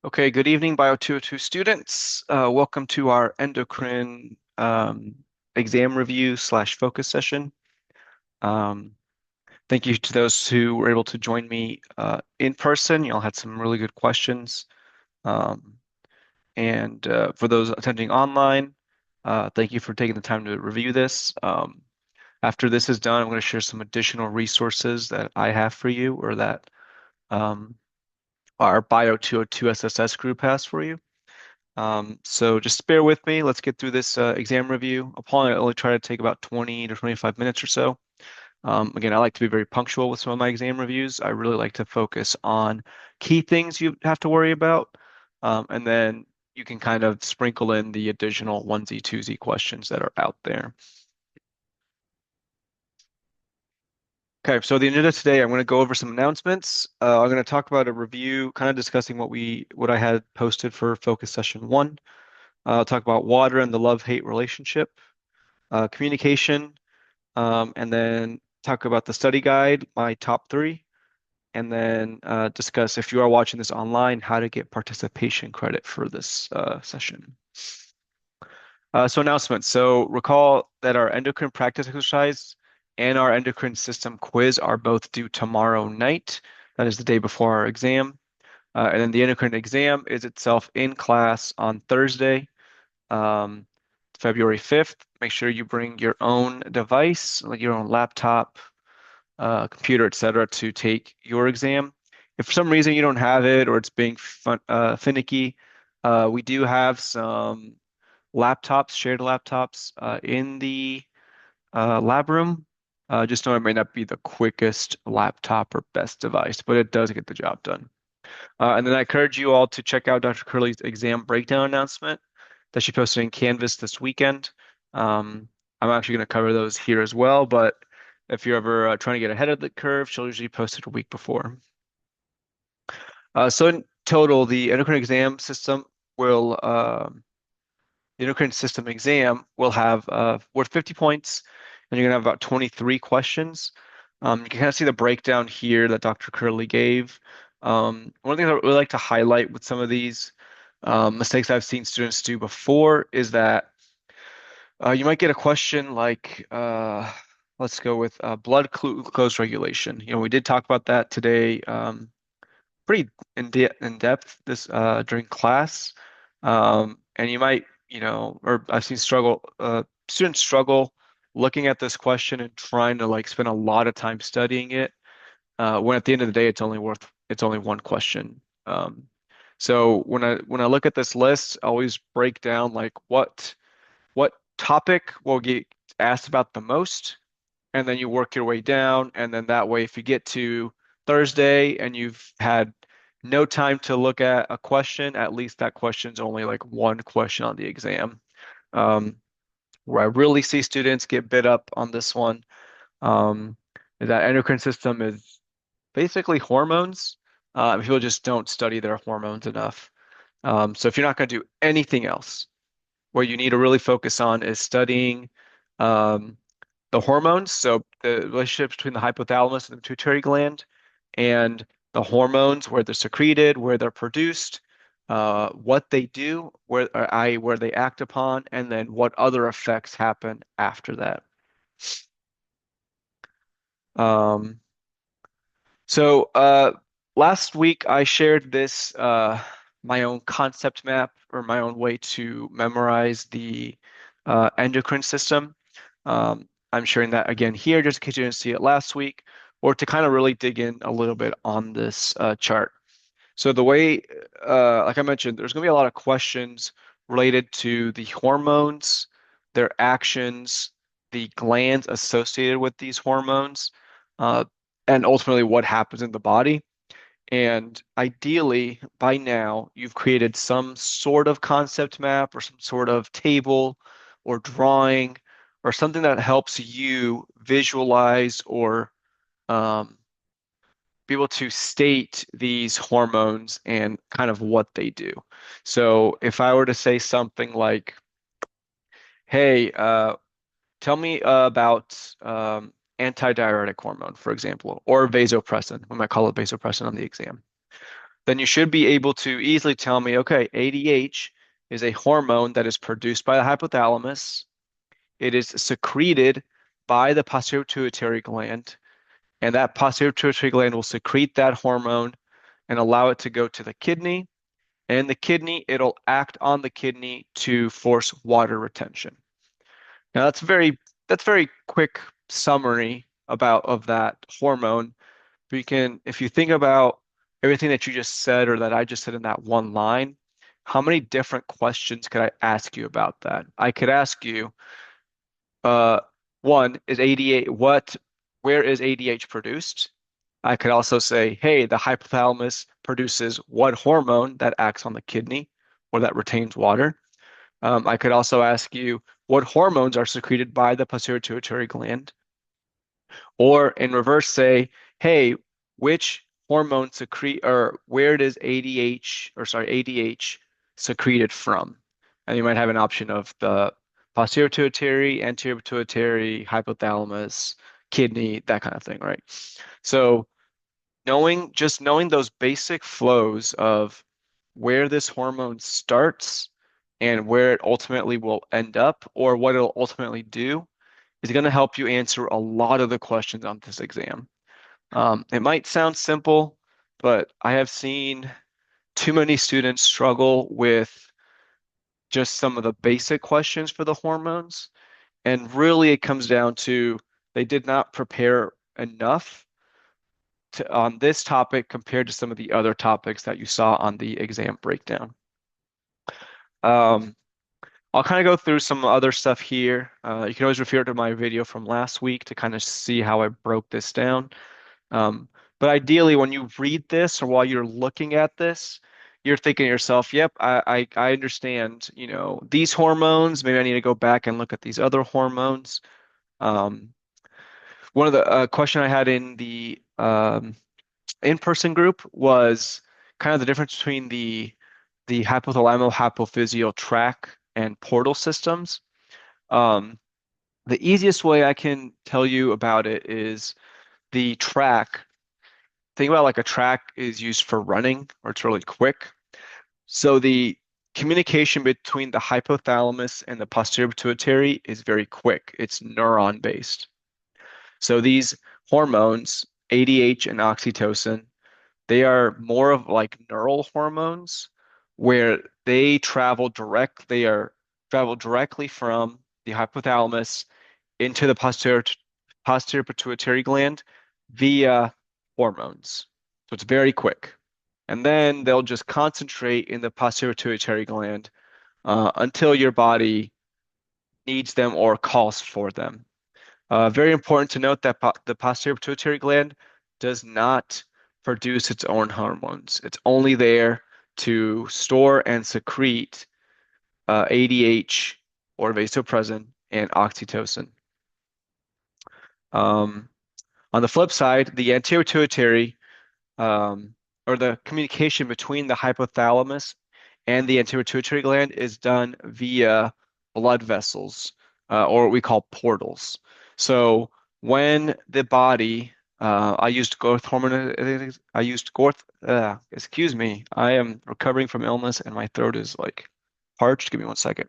Okay, good evening, Bio 202 students. Welcome to our endocrine exam review slash focus session. Um, Thank you to those who were able to join me in person. You all had some really good questions. Um, and For those attending online, thank you for taking the time to review this. After this is done, I'm going to share some additional resources that I have for you or that um, our Bio 202 SSS group has for you. So just bear with me. Let's get through this exam review. I'll probably only try to take about 20 to 25 minutes or so. Again, I like to be very punctual with some of my exam reviews. I really like to focus on key things you have to worry about. And then you can kind of sprinkle in the additional onesie, twosie questions that are out there. Okay, so the agenda today, I'm going to go over some announcements. I'm going to talk about a review, kind of discussing what I had posted for focus session one. I'll talk about water and the love-hate relationship. Communication, and then talk about the study guide, my top three, and then discuss if you are watching this online, how to get participation credit for this session. So announcements. So recall that our endocrine practice exercise and our endocrine system quiz are both due tomorrow night. That is the day before our exam. And then the endocrine exam is itself in class on Thursday, um, February 5th. Make sure you bring your own device, like your own laptop, computer, etc., to take your exam. If for some reason you don't have it or it's being finicky, we do have some laptops, shared laptops, in the lab room. Just know it may not be the quickest laptop or best device, but it does get the job done. And then I encourage you all to check out Dr. Curley's exam breakdown announcement that she posted in Canvas this weekend. Um, I'm actually going to cover those here as well, but if you're ever trying to get ahead of the curve, she'll usually post it a week before. So in total, the endocrine system exam will have worth 50 points, and you're going to have about 23 questions. You can kind of see the breakdown here that Dr. Curley gave. One of the things I really like to highlight with some of these mistakes I've seen students do before is that you might get a question like, let's go with blood glucose regulation. We did talk about that today, pretty in depth this during class. And you might, or I've seen students struggle looking at this question and trying to like spend a lot of time studying it. When at the end of the day, it's only one question. So when I look at this list, I always break down like what topic will get asked about the most, and then you work your way down, and then that way, if you get to Thursday and you've had no time to look at a question, at least that question's only like one question on the exam. Um, where I really see students get bit up on this one, um, is that endocrine system is basically hormones. People just don't study their hormones enough. So if you're not going to do anything else, what you need to really focus on is studying um, the hormones, so the relationship between the hypothalamus and the pituitary gland, and the hormones, where they're secreted, where they're produced, what they do, where they act upon, and then what other effects happen after that. Um, so last week I shared this my own concept map or my own way to memorize the endocrine system. I'm sharing that again here just in case you didn't see it last week, or to kind of really dig in a little bit on this chart. So the way, like I mentioned, there's going to be a lot of questions related to the hormones, their actions, the glands associated with these hormones, uh, and ultimately what happens in the body. And ideally, by now, you've created some sort of concept map or some sort of table or drawing or something that helps you visualize or um, be able to state these hormones and kind of what they do. So if I were to say something like, hey, tell me about antidiuretic hormone, for example, or vasopressin. We might call it vasopressin on the exam. then you should be able to easily tell me, okay, ADH is a hormone that is produced by the hypothalamus. It is secreted by the posterior pituitary gland, and that posterior pituitary gland will secrete that hormone and allow it to go to the kidney. And in the kidney, it'll act on the kidney to force water retention. Now that's very quick summary about of that hormone. But you can, if you think about everything that you just said or that I just said in that one line, how many different questions could I ask you about that? I could ask you, uh, one, is ADH where is ADH produced? I could also say, hey, the hypothalamus produces what hormone that acts on the kidney or that retains water? I could also ask you what hormones are secreted by the pituitary gland, or in reverse, say, hey, which hormone secrete or where does ADH secreted from? And you might have an option of the posterior pituitary, anterior pituitary, hypothalamus, kidney, that kind of thing, right? So just knowing those basic flows of where this hormone starts and where it ultimately will end up or what it'll ultimately do is going to help you answer a lot of the questions on this exam. It might sound simple, but I have seen too many students struggle with just some of the basic questions for the hormones. And really, it comes down to they did not prepare enough on this topic compared to some of the other topics that you saw on the exam breakdown. Um, I'll kind of go through some other stuff here. You can always refer to my video from last week to kind of see how I broke this down. Um, but ideally, when you read this or while you're looking at this, you're thinking to yourself, yep, I understand, these hormones. Maybe I need to go back and look at these other hormones. Um, one of the question I had in the in-person group was kind of the difference between the hypothalamo-hypophyseal tract and portal systems. Um, the easiest way I can tell you about it is the track. Think about like a track is used for running or it's really quick. So the communication between the hypothalamus and the posterior pituitary is very quick. It's neuron based. So these hormones, ADH and oxytocin, they are more of like neural hormones where they are travel directly from the hypothalamus into the posterior pituitary gland via hormones. So it's very quick. And then they'll just concentrate in the posterior pituitary gland until your body needs them or calls for them. Very important to note that the posterior pituitary gland does not produce its own hormones. It's only there to store and secrete ADH or vasopressin and oxytocin. Um, on the flip side, the anterior pituitary um, or the communication between the hypothalamus and the anterior pituitary gland is done via blood vessels, or what we call portals. So when the body, I used growth hormone, I used growth, excuse me, I am recovering from illness and my throat is like parched. Give me one second.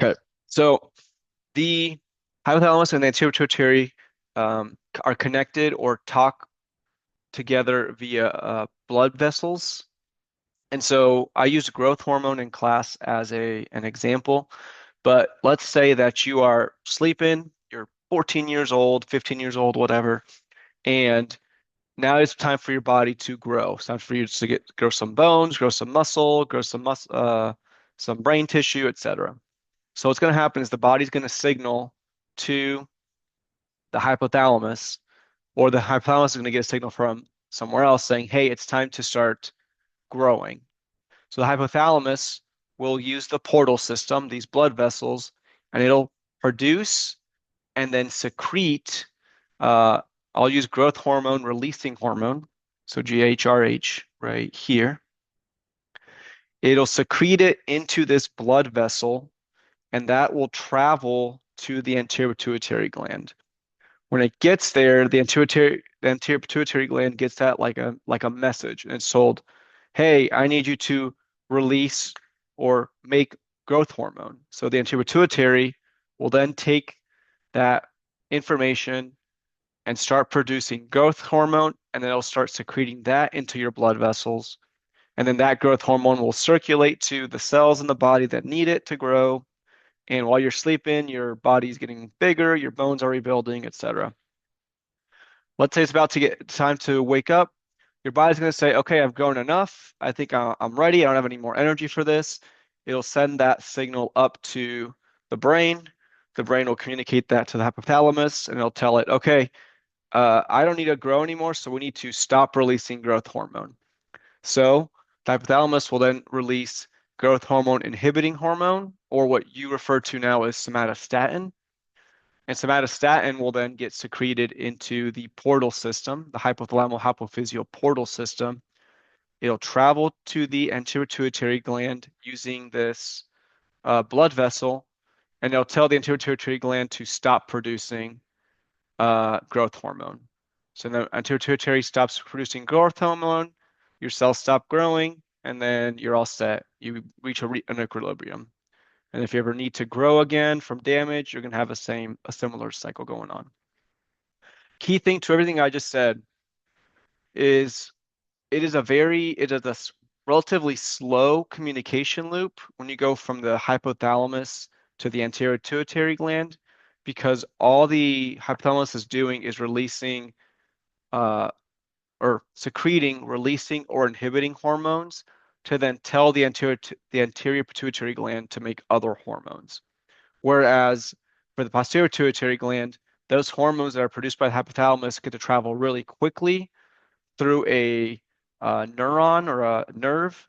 Okay. So the hypothalamus and the anterior pituitary are connected or talk together via blood vessels. And so I used growth hormone in class as an example. But let's say that you are sleeping, you're 14 years old, 15 years old, whatever, and now it's time for your body to grow. It's time for you to grow some bones, grow some muscle, some brain tissue, etc. So what's going to happen is the body's going to signal to the hypothalamus, or the hypothalamus is going to get a signal from somewhere else saying, hey, it's time to start growing. So the hypothalamus will use the portal system, these blood vessels, and it'll produce and then secrete. Uh, I'll use growth hormone releasing hormone, so GHRH right here. It'll secrete it into this blood vessel, and that will travel to the anterior pituitary gland. When it gets there, the anterior pituitary gland gets that like a message, and it's told, "Hey, I need you to release or make growth hormone." So the anterior pituitary will then take that information and start producing growth hormone, and then it'll start secreting that into your blood vessels. And then that growth hormone will circulate to the cells in the body that need it to grow. And while you're sleeping, your body's getting bigger, your bones are rebuilding, etc. Let's say it's about to get time to wake up. Your body's going to say, okay, I've grown enough. I think I'm ready. I don't have any more energy for this. It'll send that signal up to the brain. The brain will communicate that to the hypothalamus, and it'll tell it, okay, I don't need to grow anymore, so we need to stop releasing growth hormone. So the hypothalamus will then release growth hormone inhibiting hormone, or what you refer to now as somatostatin. And somatostatin will then get secreted into the portal system, the hypothalamo-hypophyseal portal system. It'll travel to the anterior pituitary gland using this blood vessel, and it'll tell the anterior pituitary gland to stop producing growth hormone. So the anterior pituitary stops producing growth hormone, your cells stop growing, and then you're all set. You reach an equilibrium. And if you ever need to grow again from damage, you're going to have a similar cycle going on. Key thing to everything I just said is it is a relatively slow communication loop when you go from the hypothalamus to the anterior pituitary gland, because all the hypothalamus is doing is releasing uh, or secreting, releasing, or inhibiting hormones to then tell the anterior pituitary gland to make other hormones. Whereas for the posterior pituitary gland, those hormones that are produced by the hypothalamus get to travel really quickly through a neuron or a nerve.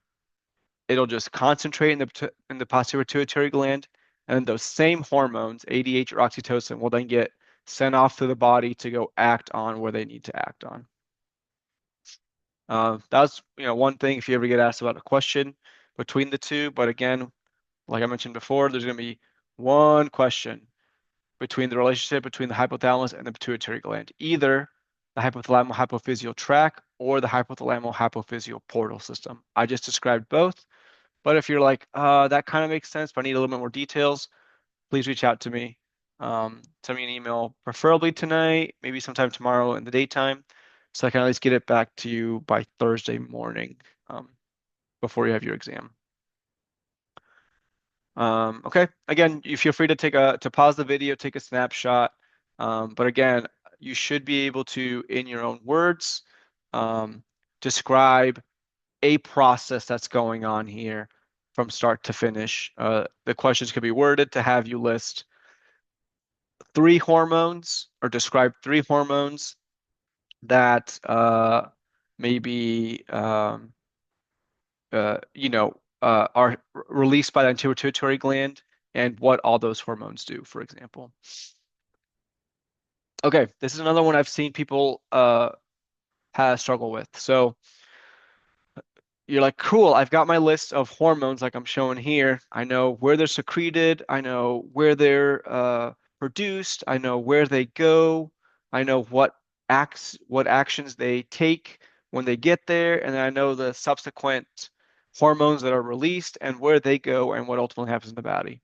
It'll just concentrate in the posterior pituitary gland, and then those same hormones, ADH or oxytocin, will then get sent off to the body to go act on where they need to act on. That's one thing if you ever get asked about a question between the two. But again, like I mentioned before, there's going to be one question between the relationship between the hypothalamus and the pituitary gland, either the hypothalamo-hypophyseal tract or the hypothalamo-hypophyseal portal system. I just described both, but if you're like, that kind of makes sense, but I need a little bit more details, please reach out to me. Send me an email, preferably tonight, maybe sometime tomorrow in the daytime, so I can at least get it back to you by Thursday morning, before you have your exam. Okay. Again, you feel free to to pause the video, take a snapshot. But again, you should be able to, in your own words, describe a process that's going on here from start to finish. The questions could be worded to have you list three hormones or describe three hormones that maybe are released by the anterior pituitary gland and what all those hormones do, for example. Okay, this is another one I've seen people have struggle with. So you're like, cool, I've got my list of hormones like I'm showing here. I know where they're secreted. I know where they're produced. I know where they go. I know what actions they take when they get there, and then I know the subsequent hormones that are released and where they go and what ultimately happens in the body.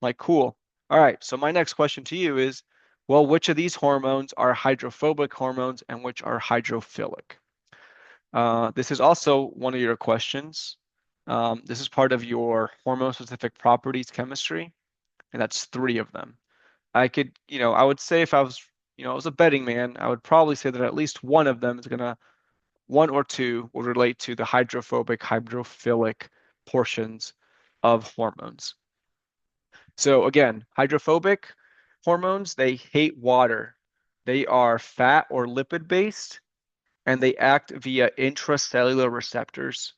Like, cool. All right, so my next question to you is, well, which of these hormones are hydrophobic hormones and which are hydrophilic? This is also one of your questions. This is part of your hormone-specific properties chemistry, and that's three of them. I would say if I was a betting man, I would probably say that at least one or two will relate to the hydrophobic, hydrophilic portions of hormones. So again, hydrophobic hormones, they hate water. They are fat or lipid based, and they act via intracellular receptors.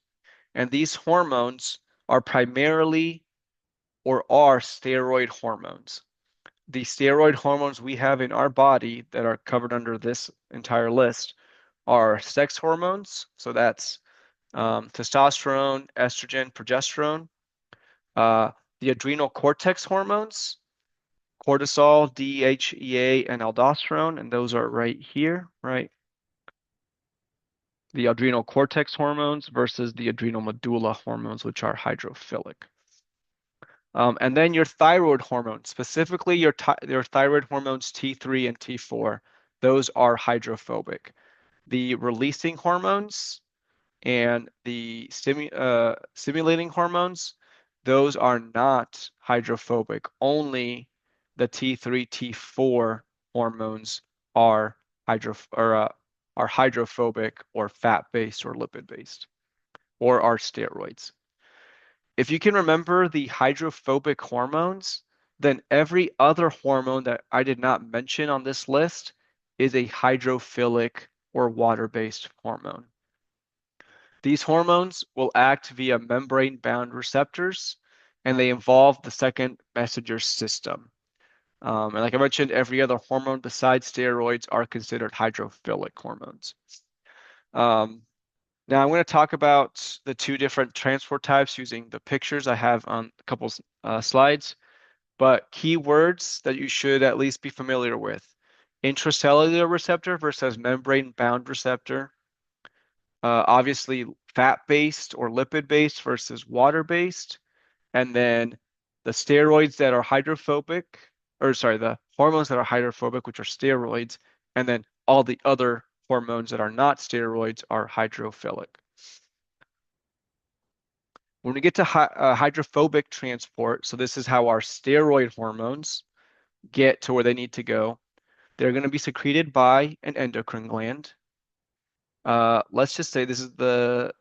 And these hormones are primarily or are steroid hormones. The steroid hormones we have in our body that are covered under this entire list are sex hormones. So that's testosterone, estrogen, progesterone. Uh, the adrenal cortex hormones, cortisol, DHEA, and aldosterone, and those are right here, right? The adrenal cortex hormones versus the adrenal medulla hormones, which are hydrophilic. And then your thyroid hormones, specifically your thyroid hormones T3 and T4, those are hydrophobic. The releasing hormones and the stimulating hormones, those are not hydrophobic. Only the T3, T4 hormones are are hydrophobic or fat-based or lipid-based or are steroids. If you can remember the hydrophobic hormones, then every other hormone that I did not mention on this list is a hydrophilic or water-based hormone. These hormones will act via membrane-bound receptors, and they involve the second messenger system. And like I mentioned, every other hormone besides steroids are considered hydrophilic hormones. Now I'm going to talk about the two different transport types using the pictures I have on a couple slides, but key words that you should at least be familiar with. Intracellular receptor versus membrane-bound receptor. Obviously, fat-based or lipid-based versus water-based. And then the steroids that are hydrophobic, or sorry, the hormones that are hydrophobic, which are steroids, and then all the other hormones that are not steroids are hydrophilic. When we get to hydrophobic transport, so this is how our steroid hormones get to where they need to go. They're going to be secreted by an endocrine gland. Let's just say this is the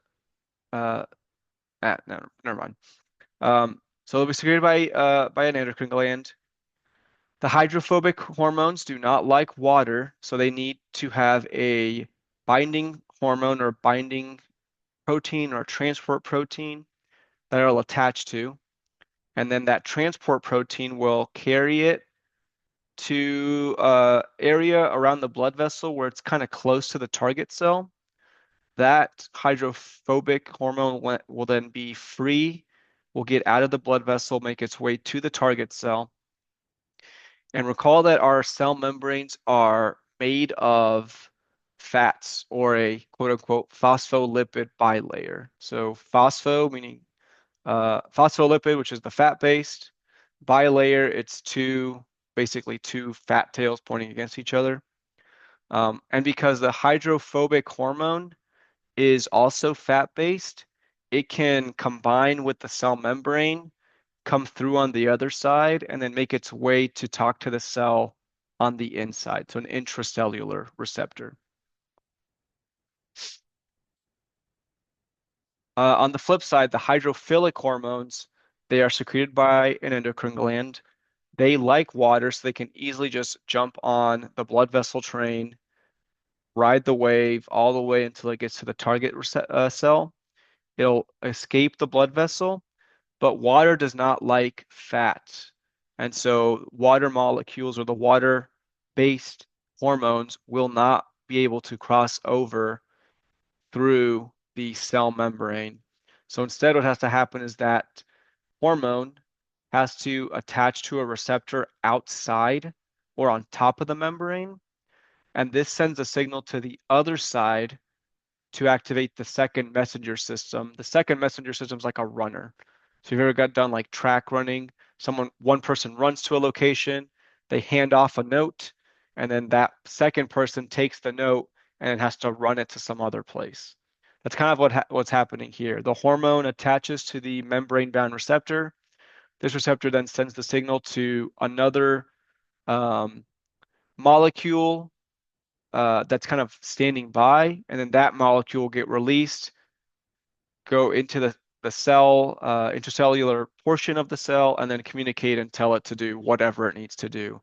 uh, no, never mind. So they'll be secreted by an endocrine gland. The hydrophobic hormones do not like water, so they need to have a binding hormone or binding protein or transport protein that it'll attach to. And then that transport protein will carry it to area around the blood vessel where it's kind of close to the target cell. That hydrophobic hormone will then be free, will get out of the blood vessel, make its way to the target cell. And recall that our cell membranes are made of fats or a quote unquote phospholipid bilayer. So phospho meaning phospholipid, which is the fat-based, bilayer, it's basically two fat tails pointing against each other. And because the hydrophobic hormone is also fat-based, it can combine with the cell membrane, come through on the other side, and then make its way to talk to the cell on the inside, so an intracellular receptor. On the flip side, the hydrophilic hormones, they are secreted by an endocrine gland. They like water, so they can easily just jump on the blood vessel train, ride the wave all the way until it gets to the target cell. It'll escape the blood vessel, but water does not like fat. And so water molecules or the water-based hormones will not be able to cross over through the cell membrane. So instead, what has to happen is that hormone has to attach to a receptor outside or on top of the membrane. And this sends a signal to the other side to activate the second messenger system. The second messenger system is like a runner. So if you've ever got done like track running, one person runs to a location, they hand off a note, and then that second person takes the note and has to run it to some other place. That's kind of what's happening here. The hormone attaches to the membrane-bound receptor. This receptor then sends the signal to another molecule that's kind of standing by, and then that molecule will get released, go into the cell, intracellular portion of the cell, and then communicate and tell it to do whatever it needs to do.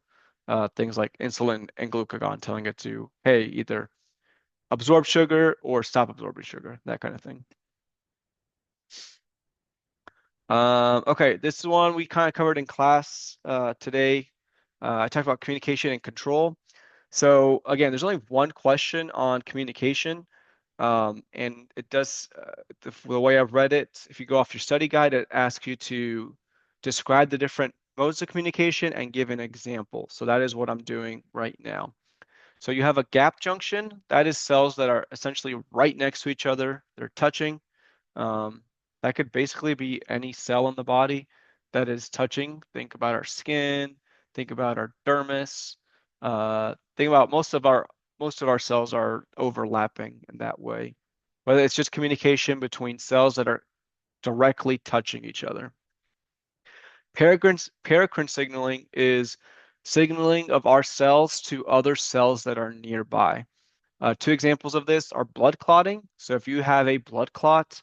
Things like insulin and glucagon telling it to, hey, either absorb sugar or stop absorbing sugar, that kind of thing. Okay, this one we kind of covered in class today. I talked about communication and control. So again, there's only one question on communication. And it does, the way I've read it, if you go off your study guide, it asks you to describe the different modes of communication and give an example. So that is what I'm doing right now. So you have a gap junction. That is cells that are essentially right next to each other. They're touching. Um, that could basically be any cell in the body that is touching. Think about our skin. Think about our dermis. Think about most of our cells are overlapping in that way. Whether it's just communication between cells that are directly touching each other. Paracrine signaling is signaling of our cells to other cells that are nearby. Two examples of this are blood clotting. So if you have a blood clot,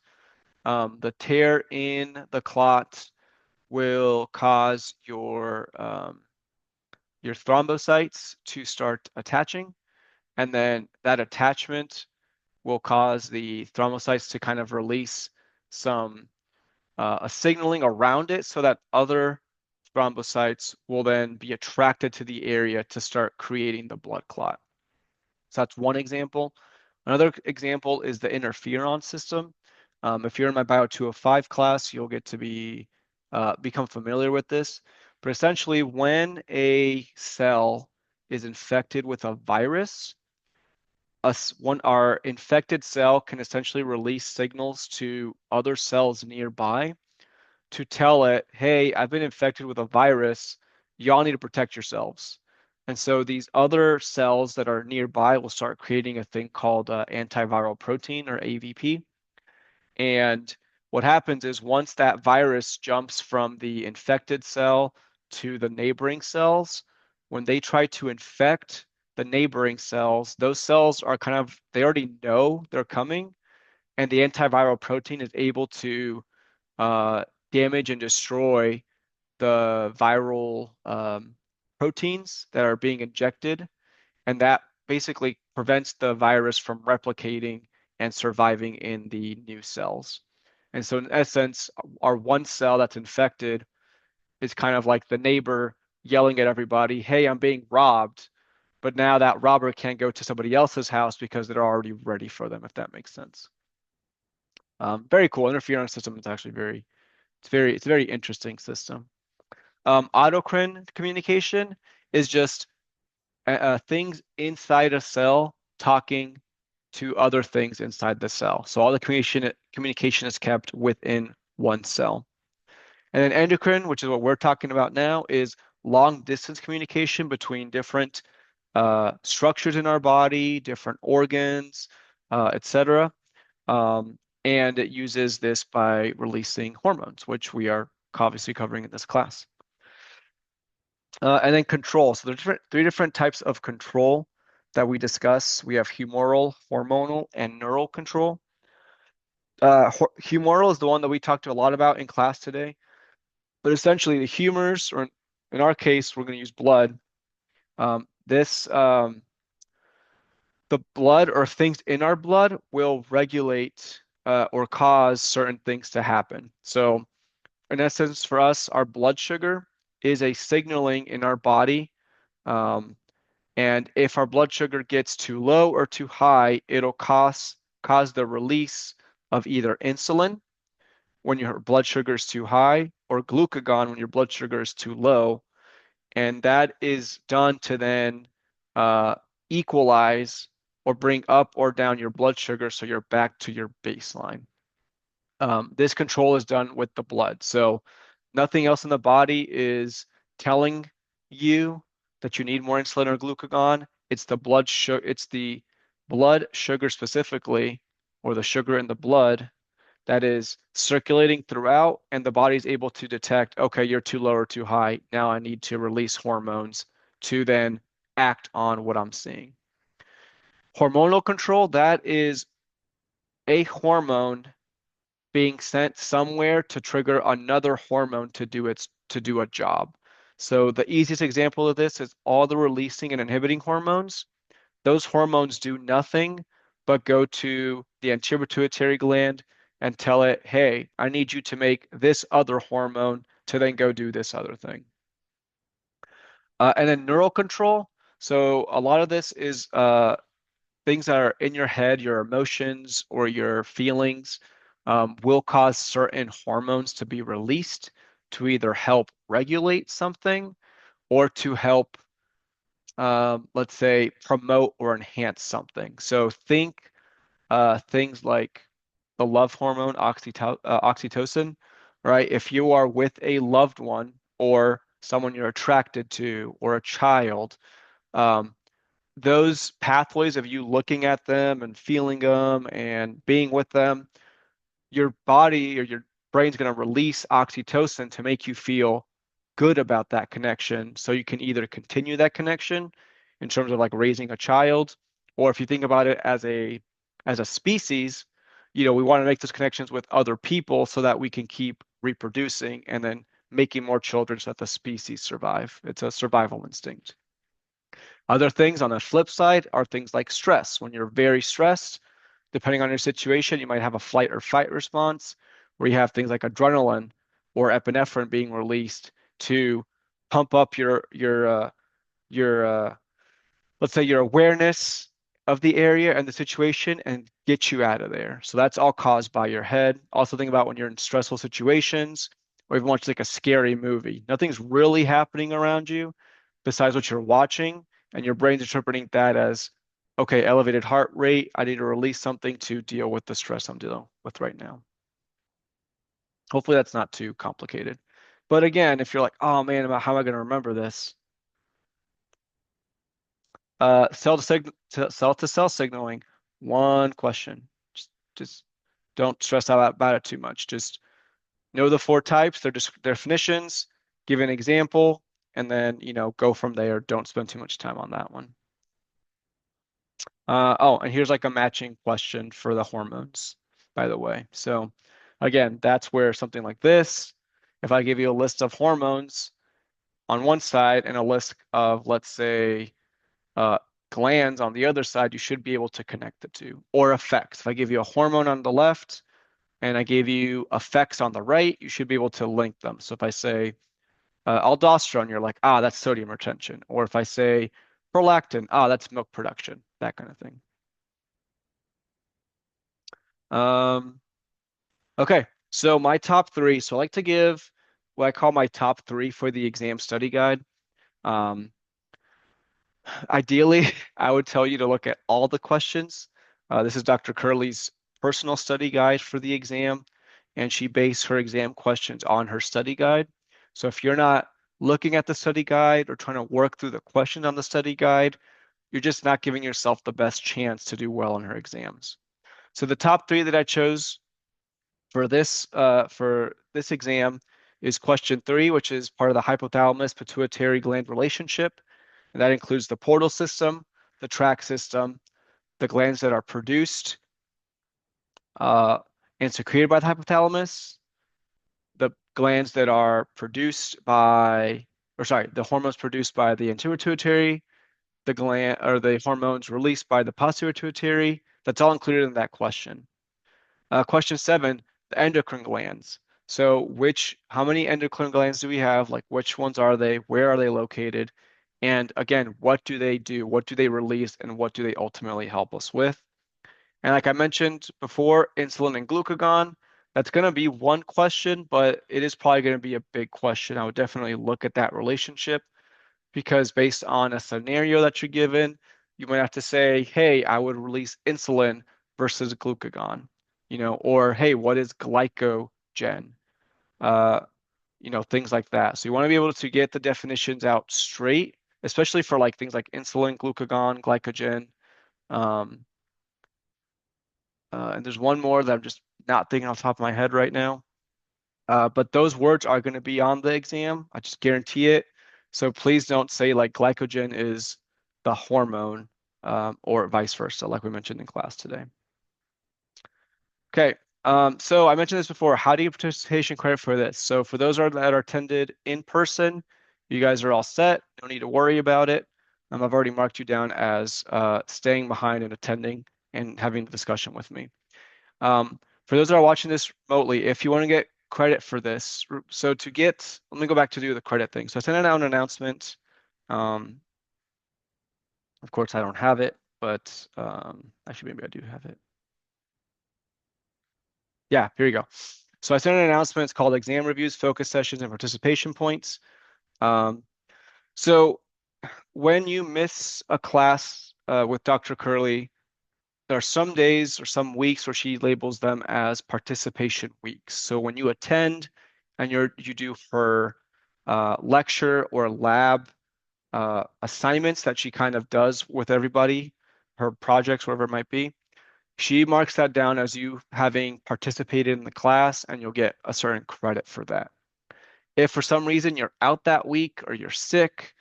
the tear in the clot will cause your thrombocytes to start attaching, and then that attachment will cause the thrombocytes to kind of release some a signaling around it so that other thrombocytes will then be attracted to the area to start creating the blood clot. So that's one example. Another example is the interferon system. If you're in my Bio 205 class, you'll get to become familiar with this. But essentially, when a cell is infected with a virus, our infected cell can essentially release signals to other cells nearby to tell it, hey, I've been infected with a virus. Y'all need to protect yourselves. And so these other cells that are nearby will start creating a thing called antiviral protein or AVP. And what happens is once that virus jumps from the infected cell to the neighboring cells, when they try to infect the neighboring cells, those cells are they already know they're coming, and the antiviral protein is able to uh, damage and destroy the viral proteins that are being injected, and that basically prevents the virus from replicating and surviving in the new cells. And so, in essence, our one cell that's infected is kind of like the neighbor yelling at everybody, "Hey, I'm being robbed." But now that robber can't go to somebody else's house because they're already ready for them, if that makes sense. Very cool. Interferon system is actually it's a very interesting system. Autocrine communication is just things inside a cell talking to other things inside the cell. So all the communication is kept within one cell. And then endocrine, which is what we're talking about now, is long distance communication between different structures in our body, different organs, etc. And it uses this by releasing hormones, which we are obviously covering in this class. And then control. So there's three different types of control that we discuss. We have humoral, hormonal, and neural control. Humoral is the one that we talked a lot about in class today. But essentially, the humors, or in our case, we're going to use blood. This The blood or things in our blood will regulate or cause certain things to happen. So, in essence, for us, our blood sugar is a signaling in our body. Um, And if our blood sugar gets too low or too high, it'll cause the release of either insulin when your blood sugar is too high or glucagon when your blood sugar is too low. And that is done to then uh, equalize or bring up or down your blood sugar so you're back to your baseline. This control is done with the blood. So nothing else in the body is telling you that you need more insulin or glucagon. It's the blood sugar specifically, or the sugar in the blood that is circulating throughout, and the body's able to detect, okay, you're too low or too high. Now I need to release hormones to then act on what I'm seeing. Hormonal control, that is a hormone being sent somewhere to trigger another hormone to do a job. So the easiest example of this is all the releasing and inhibiting hormones. Those hormones do nothing but go to the anterior pituitary gland and tell it, hey, I need you to make this other hormone to then go do this other thing. And then neural control. So a lot of this is things that are in your head, your emotions or your feelings will cause certain hormones to be released to either help regulate something or to help, let's say, promote or enhance something. So think things like the love hormone oxytocin, right? If you are with a loved one or someone you're attracted to or a child, um, those pathways of you looking at them and feeling them and being with them, your body or your brain's going to release oxytocin to make you feel good about that connection. So you can either continue that connection in terms of like raising a child, or if you think about it as a species, we want to make those connections with other people so that we can keep reproducing and then making more children so that the species survive. It's a survival instinct. Other things on the flip side are things like stress. When you're very stressed, depending on your situation, you might have a flight or fight response where you have things like adrenaline or epinephrine being released to pump up your let's say your awareness of the area and the situation and get you out of there. So that's all caused by your head. Also think about when you're in stressful situations or even watch like a scary movie. Nothing's really happening around you besides what you're watching, and your brain's interpreting that as, okay, elevated heart rate. I need to release something to deal with the stress I'm dealing with right now. Hopefully that's not too complicated. But again, if you're like, oh man, how am I going to remember this? Cell to cell signaling. One question. Just don't stress out about it too much. Just know the four types, their definitions, give an example, and then, go from there. Don't spend too much time on that one. Oh, and here's like a matching question for the hormones, by the way. So again, that's where something like this, if I give you a list of hormones on one side and a list of, let's say, uh, glands on the other side, you should be able to connect the two. Or effects. If I give you a hormone on the left and I gave you effects on the right, you should be able to link them. So if I say aldosterone, you're like, that's sodium retention. Or if I say prolactin, that's milk production, that kind of thing. Um, okay, so my top three. So I like to give what I call my top three for the exam study guide. Um, Ideally, I would tell you to look at all the questions. This is Dr. Curley's personal study guide for the exam, and she based her exam questions on her study guide. So if you're not looking at the study guide or trying to work through the questions on the study guide, you're just not giving yourself the best chance to do well in her exams. So the top three that I chose for this exam is question three, which is part of the hypothalamus pituitary gland relationship. And that includes the portal system, the tract system, the glands that are produced uh, and secreted by the hypothalamus, the glands that are produced by, or sorry, the hormones produced by the anterior pituitary, the gland or the hormones released by the posterior pituitary. That's all included in that question. Question seven, the endocrine glands. So how many endocrine glands do we have? Like which ones are they? Where are they located? And again, what do they do? What do they release? And what do they ultimately help us with? And like I mentioned before, insulin and glucagon, that's going to be one question, but it is probably going to be a big question. I would definitely look at that relationship because based on a scenario that you're given, you might have to say, hey, I would release insulin versus glucagon, or hey, what is glycogen? Uh, things like that. So you want to be able to get the definitions out straight, especially for like things like insulin, glucagon, glycogen. Um, and there's one more that I'm just not thinking off the top of my head right now. But those words are going to be on the exam. I just guarantee it. So please don't say like glycogen is the hormone or vice versa, like we mentioned in class today. Okay. So I mentioned this before. How do you participation credit for this? So for those that are attended in person, you guys are all set. No need to worry about it. I've already marked you down as staying behind and attending and having the discussion with me. For those that are watching this remotely, if you want to get credit for this, let me go back to do the credit thing. So I sent out an announcement. Um, of course, I don't have it, but actually, maybe I do have it. Yeah, here you go. So I sent an announcement. It's called exam reviews, focus sessions, and participation points. Um, so when you miss a class with Dr. Curley, there are some days or some weeks where she labels them as participation weeks. So when you attend and you do her lecture or lab assignments that she kind of does with everybody, her projects, whatever it might be, she marks that down as you having participated in the class, and you'll get a certain credit for that. If for some reason you're out that week or you're sick,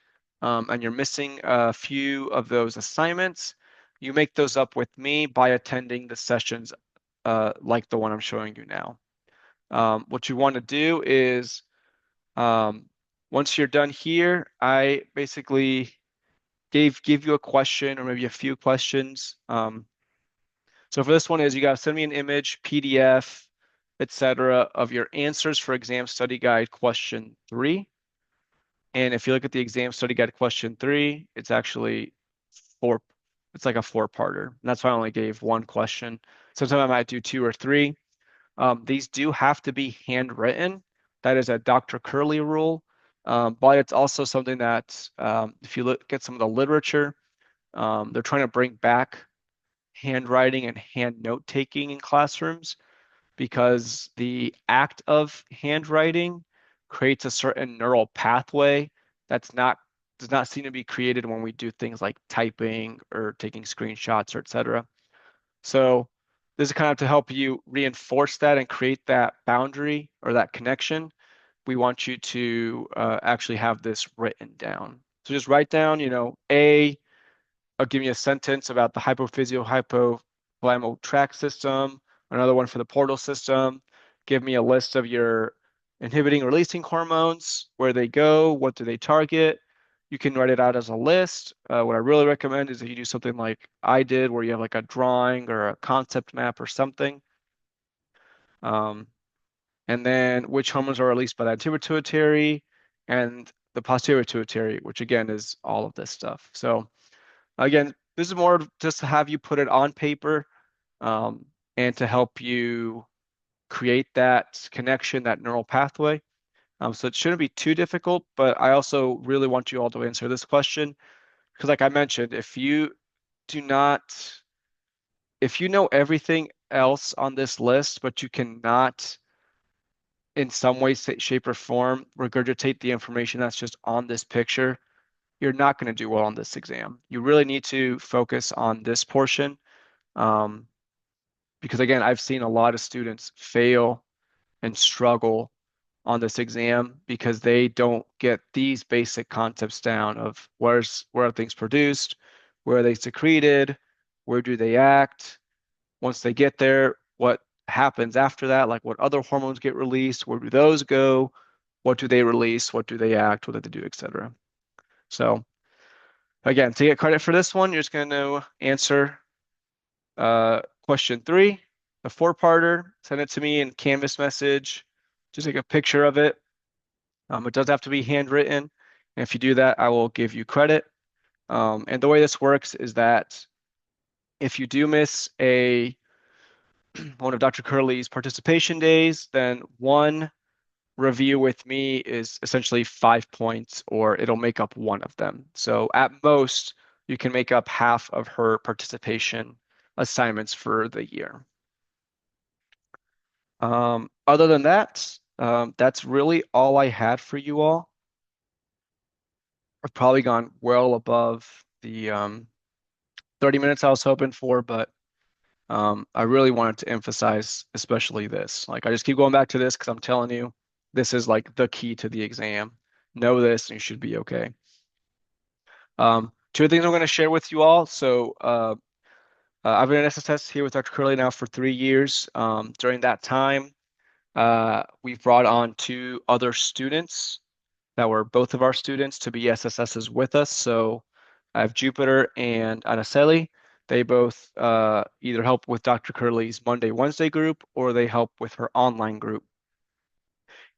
and you're missing a few of those assignments, you make those up with me by attending the sessions like the one I'm showing you now. What you want to do is um, once you're done here, I basically give you a question or maybe a few questions. So for this one is you got to send me an image, PDF, etc., of your answers for exam study guide question 3. And if you look at the exam study guide question 3, it's actually four, it's like a four-parter. And that's why I only gave one question. Sometimes I might do two or three. These do have to be handwritten. That is a Dr. Curley rule. But it's also something that if you look at some of the literature, they're trying to bring back handwriting and hand note taking in classrooms because the act of handwriting creates a certain neural pathway that's not does not seem to be created when we do things like typing or taking screenshots or etc. So this is kind of to help you reinforce that and create that boundary or that connection. We want you to actually have this written down. So just write down, give me a sentence about the hypophysio hypothalamic tract system, another one for the portal system. Give me a list of your inhibiting releasing hormones, where they go, what do they target. You can write it out as a list. What I really recommend is that you do something like I did, where you have like a drawing or a concept map or something. Um, and then which hormones are released by the anterior pituitary and the posterior pituitary, which again is all of this stuff. So again, this is more just to have you put it on paper, um, and to help you create that connection, that neural pathway. So it shouldn't be too difficult, but I also really want you all to answer this question because, like I mentioned, do not, if you know everything else on this list, but you cannot in some way, shape, or form regurgitate the information that's just on this picture, you're not going to do well on this exam. You really need to focus on this portion. Um, because again, I've seen a lot of students fail and struggle on this exam because they don't get these basic concepts down of where are things produced, where are they secreted, where do they act, once they get there, what happens after that, like what other hormones get released, where do those go, what do they release, what do they act, what do they do, etc. So again, to get credit for this one, you're just going to answer question 3, the four-parter, send it to me in Canvas message. Just take a picture of it. It does have to be handwritten. And if you do that, I will give you credit. And the way this works is that if you do miss one of Dr. Curley's participation days, then one review with me is essentially 5 points, or it'll make up one of them. So at most, you can make up half of her participation assignments for the year. Other than that, that's really all I had for you all. I've probably gone well above the 30 minutes I was hoping for, but I really wanted to emphasize especially this. Like I just keep going back to this because I'm telling you, this is like the key to the exam. Know this and you should be okay. Two things I'm going to share with you all. So I've been an SSS here with Dr. Curley now for 3 years. During that time, we've brought on two other students that were both of our students to be SSSs with us. So I have Jupiter and Anaceli. They both either help with Dr. Curley's Monday, Wednesday group, or they help with her online group.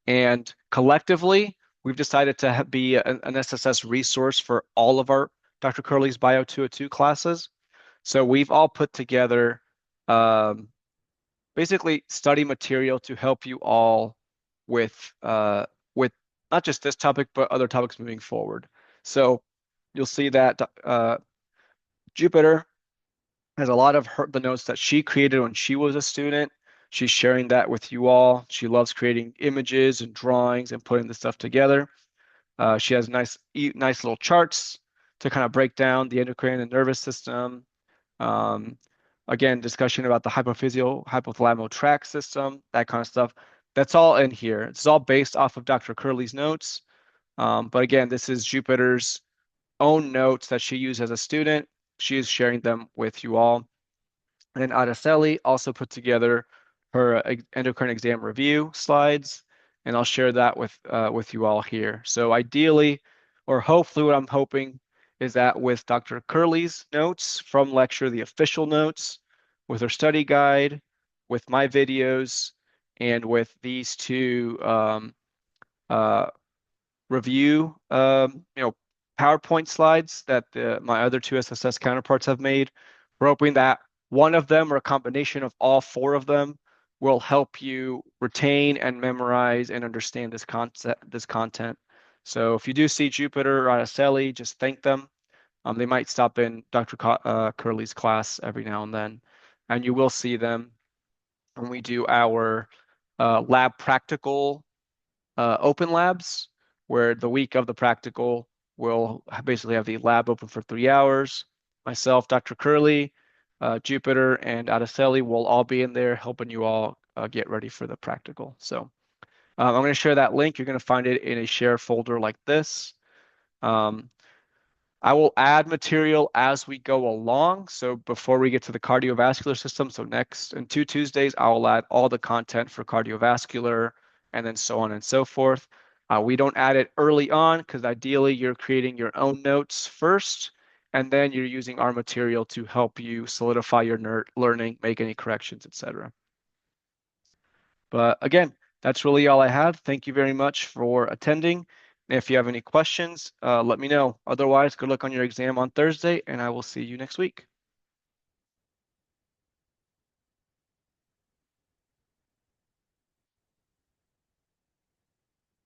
And collectively, we've decided to be an SSS resource for all of our Dr. Curley's Bio 202 classes. So we've all put together um, basically study material to help you all with with not just this topic but other topics moving forward. So you'll see that Jupiter has a lot of the notes that she created when she was a student. She's sharing that with you all. She loves creating images and drawings and putting this stuff together. She has nice little charts to kind of break down the endocrine and nervous system. Um, Again, discussion about the hypophyseal, hypothalamo tract system, that kind of stuff. That's all in here. It's all based off of Dr. Curley's notes. But again, this is Jupiter's own notes that she used as a student. She is sharing them with you all. And then Araceli also put together her endocrine exam review slides, and I'll share that with you all here. So ideally, or hopefully, what I'm hoping is that with Dr. Curley's notes from lecture, the official notes, with her study guide, with my videos, and with these two uh, review, PowerPoint slides that my other two SSS counterparts have made. We're hoping that one of them or a combination of all four of them will help you retain and memorize and understand this content. So if you do see Jupiter or Araceli, just thank them. They might stop in Curley's class every now and then, and you will see them when we do our lab practical open labs, where the week of the practical, we'll basically have the lab open for 3 hours. Myself, Dr. Curley, Jupiter, and Araceli will all be in there helping you all get ready for the practical. So I'm going to share that link. You're going to find it in a share folder like this. Um, I will add material as we go along. So before we get to the cardiovascular system, so next in 2 Tuesdays, I will add all the content for cardiovascular and then so on and so forth. We don't add it early on because ideally you're creating your own notes first, and then you're using our material to help you solidify your learning, make any corrections, etc. But again, that's really all I have. Thank you very much for attending. If you have any questions, let me know. Otherwise, good luck on your exam on Thursday, and I will see you next week.